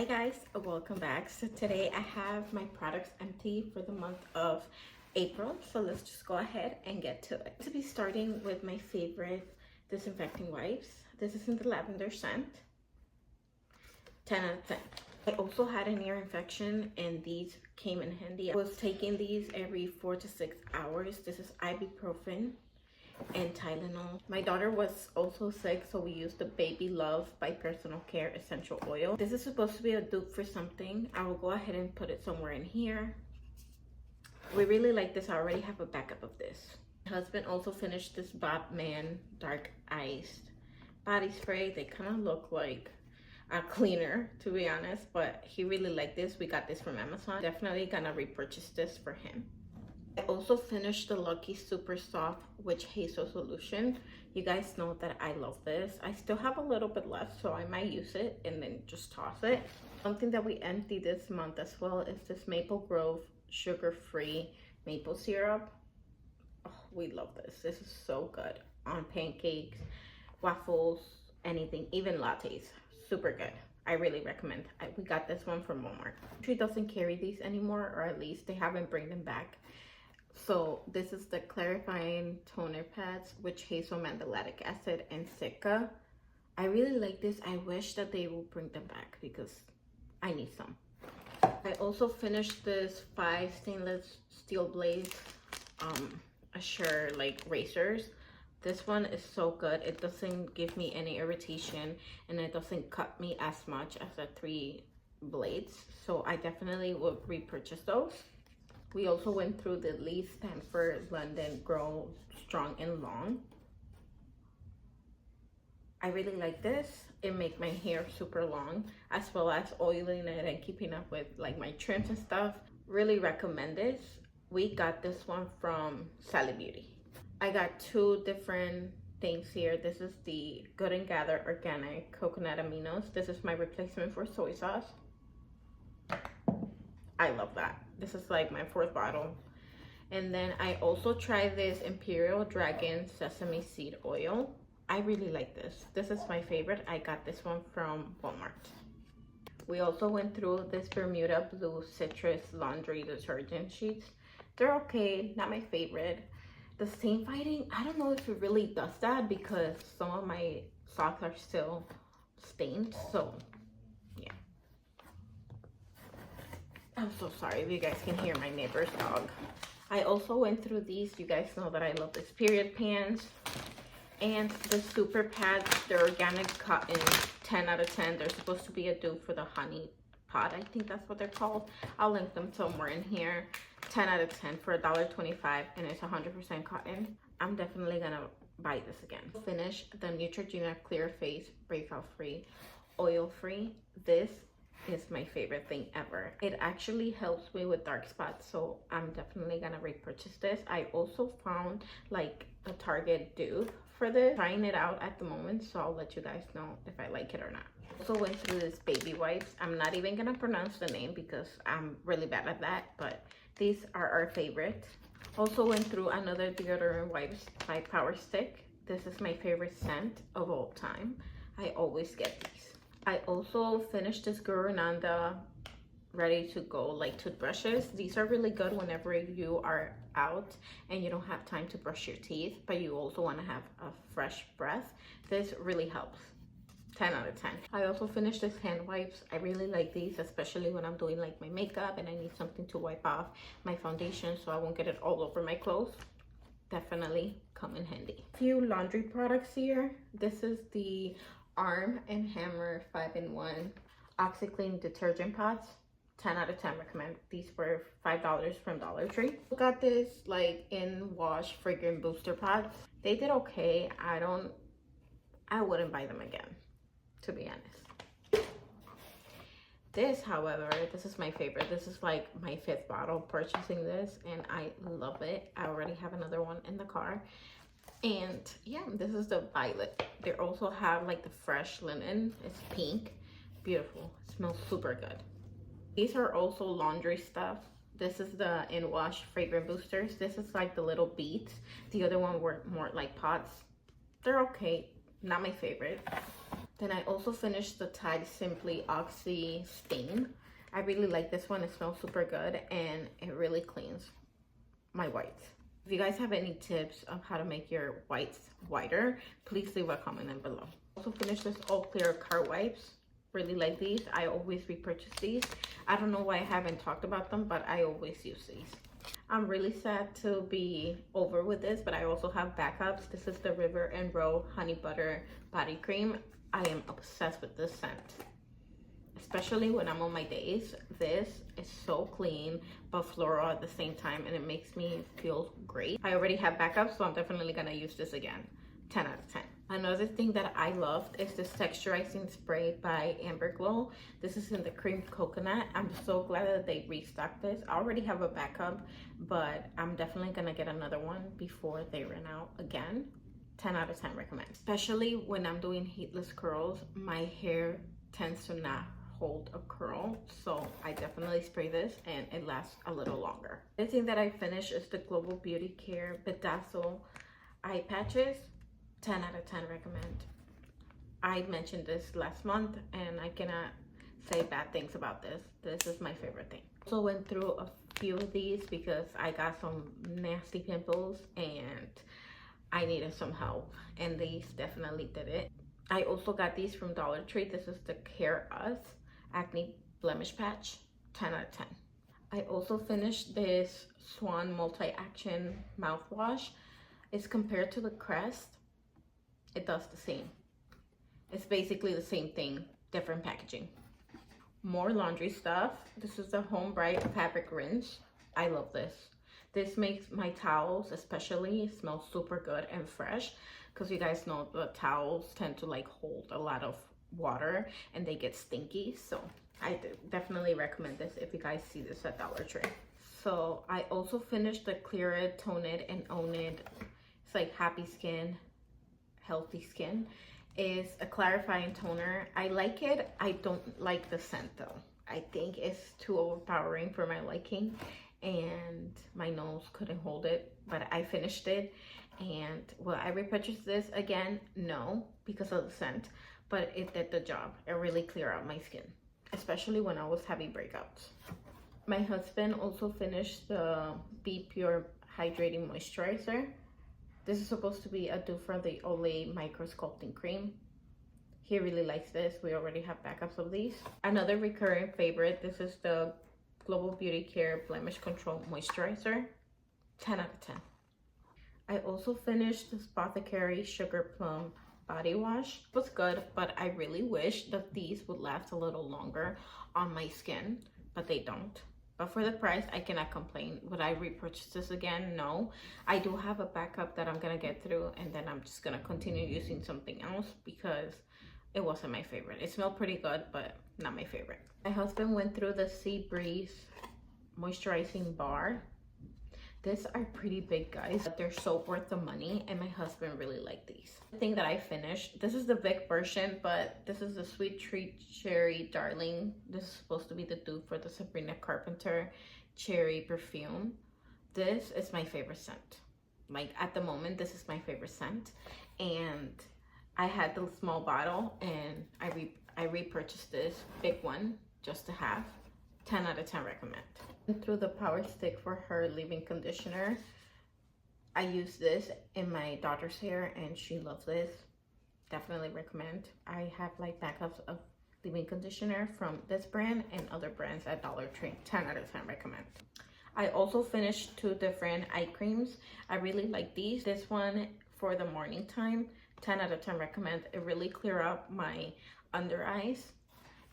Hi guys, welcome back. So today I have my products empty for the month of April. So let's just go ahead and get to it. To be starting with my favorite disinfecting wipes. This is in the lavender scent. 10 out of 10. I also had an ear infection and these came in handy. I was taking these every 4 to 6 hours. This is ibuprofen and Tylenol. My daughter was also sick, so we used the Baby Love by Personal Care essential oil. This is supposed to be a dupe for something. I will go ahead and put it somewhere in here. We really like this. I already have a backup of this. My husband also finished this Batman Dark Iced body spray. They kind of look like a cleaner, to be honest, but he really liked this. We got this from Amazon. Definitely gonna repurchase this for him. I also finished the Lucky Super Soft Witch Hazel Solution. You guys know that I love this. I still have a little bit left, so I might use it and then just toss it. Something that we emptied this month as well is this Maple Grove sugar-free maple syrup. Oh, we love this. This is so good on pancakes, waffles, anything, even lattes. Super good. I really recommend. We got this one from Walmart. She doesn't carry these anymore, or at least they haven't bring them back. So this is the clarifying toner pads with hazel mandelic acid and Sika. I really like this. I wish that they will bring them back because I need some. I also finished this 5 stainless steel blades Assure like razors. This one is so good. It doesn't give me any irritation and it doesn't cut me as much as the 3 blades. So I definitely would repurchase those. We also went through the Lee Stanford London Grow Strong and Long. I really like this. It makes my hair super long, as well as oiling it and keeping up with like my trims and stuff. Really recommend this. We got this one from Sally Beauty. I got 2 different things here. This is the Good and Gather Organic Coconut Aminos. This is my replacement for soy sauce. I love that. This is like my 4th bottle. And then I also tried this Imperial Dragon Sesame Seed Oil. I really like this. This is my favorite. I got this one from Walmart. We also went through this Bermuda Blue Citrus Laundry Detergent Sheets. They're okay, not my favorite. The stain fighting, I don't know if it really does that because some of my socks are still stained, so yeah. I'm so sorry if you guys can hear my neighbor's dog. I also went through these. You guys know that I love this period pants. And the super pads, they're organic cotton, 10 out of 10. They're supposed to be a dupe for the honey pot. I think that's what they're called. I'll link them somewhere in here. 10 out of 10 for $1.25 and it's 100% cotton. I'm definitely gonna buy this again. Finish the Neutrogena Clear Face Breakout Free, Oil Free. This is my favorite thing ever. It actually helps me with dark spots, so I'm definitely gonna repurchase this. I also found like a Target dupe for this. Trying it out at the moment, so I'll let you guys know if I like it or not. Also went through this baby wipes. I'm not even gonna pronounce the name because I'm really bad at that, but these are our favorite. Also went through another deodorant wipes by Power Stick. This is my favorite scent of all time. I always get these. I also finished this Gurunanda ready to go like toothbrushes. These are really good whenever you are out and you don't have time to brush your teeth, but you also want to have a fresh breath. This really helps. 10 out of 10. I also finished this hand wipes. I really like these, especially when I'm doing like my makeup and I need something to wipe off my foundation so I won't get it all over my clothes. Definitely come in handy. A few laundry products here. This is the Arm & Hammer 5-in-1 OxiClean detergent pots. 10 out of 10 recommend. These were $5 from Dollar Tree. Got this like in wash fragrant booster pots. They did okay. I wouldn't buy them again, to be honest. This, however, this is my favorite. This is like my 5th bottle purchasing this and I love it. I already have another one in the car. And yeah, this is the violet. They also have like the fresh linen. It's pink. Beautiful. It smells super good. These are also laundry stuff. This is the in wash fragrant boosters. This is like the little beads. The other one were more like pots. They're okay. Not my favorite. Then I also finished the Tide Simply Oxy Stain. I really like this one. It smells super good and it really cleans my whites. If you guys have any tips of how to make your whites whiter, please leave a comment down below. Also finished this all clear car wipes. Really like these. I always repurchase these. I don't know why I haven't talked about them, but I always use these. I'm really sad to be over with this, but I also have backups. This is the River and Row Honey Butter Body Cream. I am obsessed with this scent, especially when I'm on my days. This is so clean but floral at the same time, and it makes me feel great. I already have backups, so I'm definitely gonna use this again. 10 out of 10. Another thing that I loved is this texturizing spray by Amber Glow. This is in the cream coconut. I'm so glad that they restocked this. I already have a backup, but I'm definitely gonna get another one before they run out again. 10 out of 10 recommend. Especially when I'm doing heatless curls, my hair tends to not hold a curl, so I definitely spray this and it lasts a little longer. The thing that I finished is the Global Beauty Care Bedazzle eye patches. 10 out of 10 recommend. I mentioned this last month and I cannot say bad things about this. This is my favorite thing. Also went through a few of these because I got some nasty pimples and I needed some help, and these definitely did it. I also got these from Dollar Tree. This is the Care Us Acne Blemish Patch. 10 out of 10. I also finished this Swan Multi-Action Mouthwash. It's compared to the Crest. It does the same. It's basically the same thing, different packaging. More laundry stuff. This is the Home Bright Fabric Rinse. I love this. This makes my towels especially smell super good and fresh, because you guys know the towels tend to like hold a lot of water and they get stinky. So I definitely recommend this if you guys see this at Dollar Tree. So I also finished the Clear It, Tone It, and Own It. It's like Happy Skin, Healthy Skin. Is a clarifying toner. I like it. I don't like the scent though. I think it's too overpowering for my liking, and my nose couldn't hold it, but I finished it. And will I repurchase this again? No, because of the scent, but it did the job. It really cleared out my skin, especially when I was having breakouts. My husband also finished the Be Pure Hydrating Moisturizer. This is supposed to be a dupe for the Olay Micro Sculpting Cream. He really likes this. We already have backups of these. Another recurring favorite, this is the Global Beauty Care Blemish Control Moisturizer. 10 out of 10. I also finished this Apothecary Sugar Plum Body Wash. It was good, but I really wish that these would last a little longer on my skin, but they don't. But for the price, I cannot complain. Would I repurchase this again? No. I do have a backup that I'm gonna get through, and then I'm just gonna continue using something else because it wasn't my favorite. It smelled pretty good, but not my favorite. My husband went through the Sea Breeze Moisturizing Bar. These are pretty big, guys, but they're so worth the money, and my husband really liked these. The thing that I finished, this is the Vic version, but this is the Sweet Treat Cherry Darling. This is supposed to be the dupe for the Sabrina Carpenter Cherry Perfume. This is my favorite scent. Like, at the moment, this is my favorite scent, and I had the small bottle, and I repurchased this big one just to have. 10 out of 10 recommend. Through the Power Stick for Her leave-in conditioner. I use this in my daughter's hair and she loves this. Definitely recommend. I have like backups of leave-in conditioner from this brand and other brands at Dollar Tree. 10 out of 10 recommend. I also finished 2 different eye creams. I really like these. This one for the morning time. 10 out of 10 recommend. It really clear up my under eyes.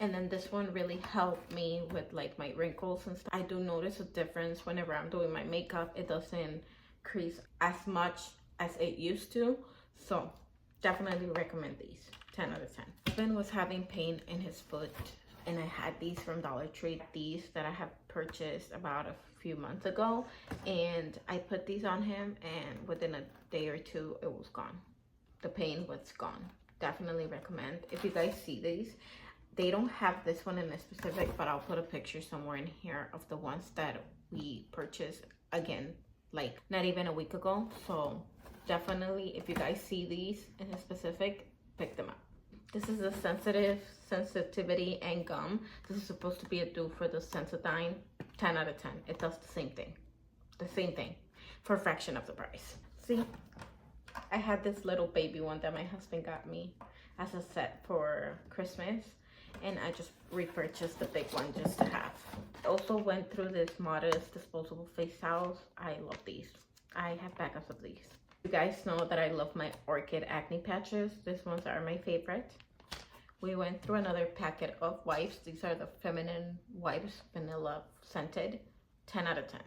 And then this one really helped me with like my wrinkles and stuff. I do notice a difference whenever I'm doing my makeup. It doesn't crease as much as it used to. So definitely recommend these. 10 out of 10. My husband was having pain in his foot, and I had these from Dollar Tree. These that I have purchased about a few months ago, and I put these on him, and within a day or two it was gone. The pain was gone. Definitely recommend. If you guys see these, they don't have this one in a specific, but I'll put a picture somewhere in here of the ones that we purchased, again, like not even a week ago. So definitely, if you guys see these in a specific, pick them up. This is a sensitivity and gum. This is supposed to be a dupe for the Sensodyne. 10 out of 10. It does the same thing. The same thing for a fraction of the price. See? I had this little baby one that my husband got me as a set for Christmas. And I just repurchased the big one just to have. I also went through this Modest disposable face towels. I love these. I have backups of these. You guys know that I love my Orchid acne patches. These ones are my favorite. We went through another packet of wipes. These are the feminine wipes, vanilla scented. 10 out of 10.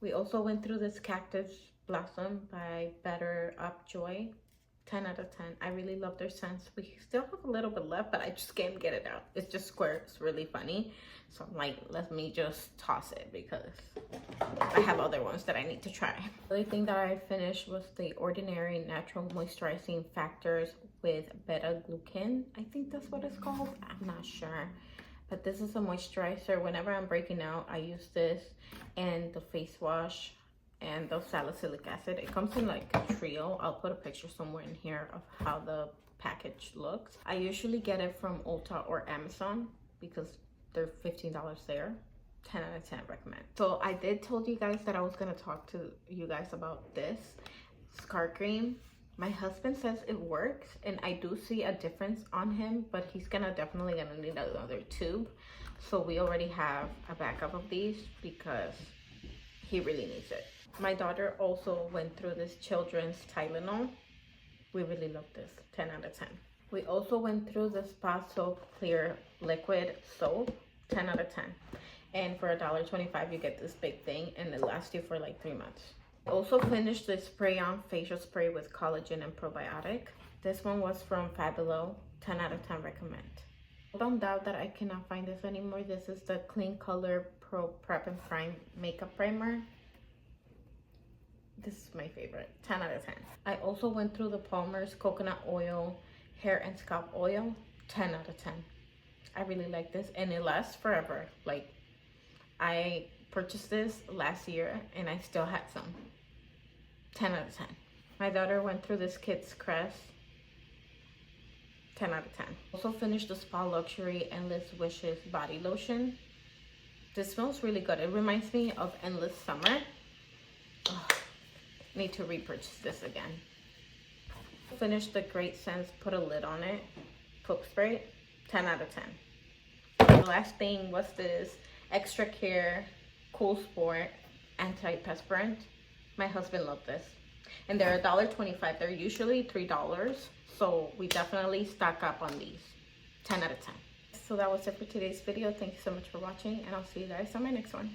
We also went through this Cactus Blossom by Better Up Joy. 10 out of 10. I really love their scents. We still have a little bit left, but I just can't get it out. It's just square. It's really funny. So I'm like, let me just toss it because I have other ones that I need to try. The only thing that I finished was the Ordinary Natural Moisturizing Factors with beta-glucan. I think that's what it's called. I'm not sure. But this is a moisturizer. Whenever I'm breaking out, I use this and the face wash and the salicylic acid. It comes in like a trio. I'll put a picture somewhere in here of how the package looks. I usually get it from Ulta or Amazon because they're $15 there. 10 out of 10 recommend. So I did told you guys that I was gonna talk to you guys about this scar cream. My husband says it works and I do see a difference on him, but he's definitely gonna need another tube. So we already have a backup of these because he really needs it. My daughter also went through this children's Tylenol. We really love this. 10 out of 10. We also went through the Spa Soap Clear Liquid Soap. 10 out of 10. And for $1.25 you get this big thing and it lasts you for like 3 months. I also finished this spray-on facial spray with collagen and probiotic. This one was from Fabulo. 10 out of 10 recommend. I'm bummed out that I cannot find this anymore. This is the Clean Color Pro Prep and Prime Makeup Primer. This is my favorite. 10 out of 10. I also went through the Palmer's Coconut Oil Hair and Scalp Oil. 10 out of 10. I really like this and it lasts forever. Like, I purchased this last year and I still had some. 10 out of 10. My daughter went through this Kids Crest. 10 out of 10. Also finished the Spa Luxury Endless Wishes Body Lotion. This smells really good. It reminds me of Endless Summer. Oh, need to repurchase this again. Finished the Great Sense Put a Lid on It Poop Spray. 10 out of 10. The last thing was this Extra Care Cool Sport Antiperspirant. My husband loved this. And they're $1.25. They're usually $3. So we definitely stock up on these. 10 out of 10. So that was it for today's video. Thank you so much for watching and I'll see you guys on my next one.